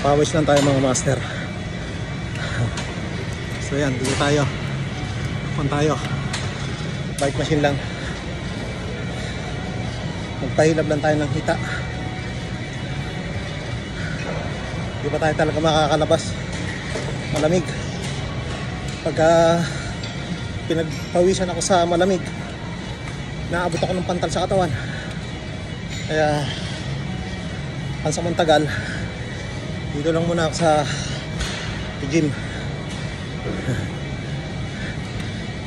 Pawis lang tayo mga master. So yan, dito tayo. Punta tayo. Bike machine lang. Magpahilab lang tayo ng hita. Di pa tayo talaga makakalabas. Malamig. Pagka pinagpawisan ako sa malamig, naabot ako ng pantal sa katawan. Kaya pansamantagal dito lang muna ako sa gym.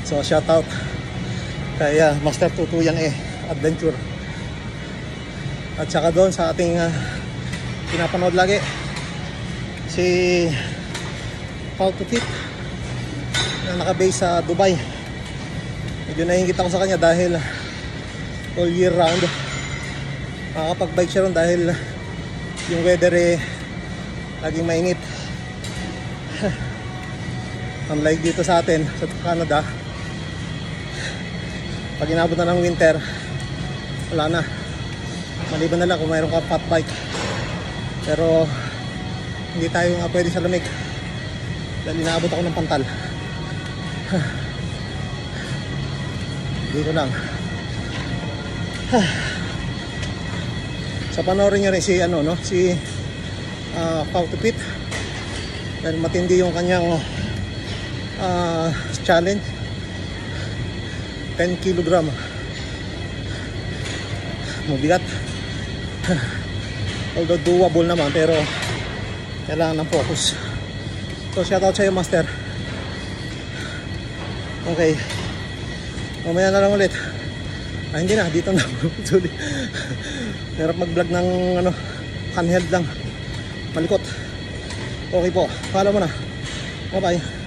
So shout out kay Master Tutuyang Adventure, at saka doon sa ating pinapanood lagi, si How to Fit na naka-base sa Dubai. Medyo nahingit ako sa kanya dahil all year round makakapag-bike siya ron dahil yung weather laging mainit. Unlike dito sa atin sa Canada, pag inabot na ng winter, wala na. Maliban na lang kung mayroon ka fat bike, pero hindi tayo nga pwede sa lamig dahil inaabot ako ng pantal. Dito lang. Sa panoorin nyo rin si si How to Fit, dahil matindi yung kanyang challenge. 10 kg mabigat. Although doable naman, pero kailangan ng focus. So shout out sa iyo, Master. Okay, mamaya na lang ulit. Hindi na, dito na. Sorry. Hirap mag-vlog ng handheld lang, malikot. Okay po, follow mo na. Bye bye.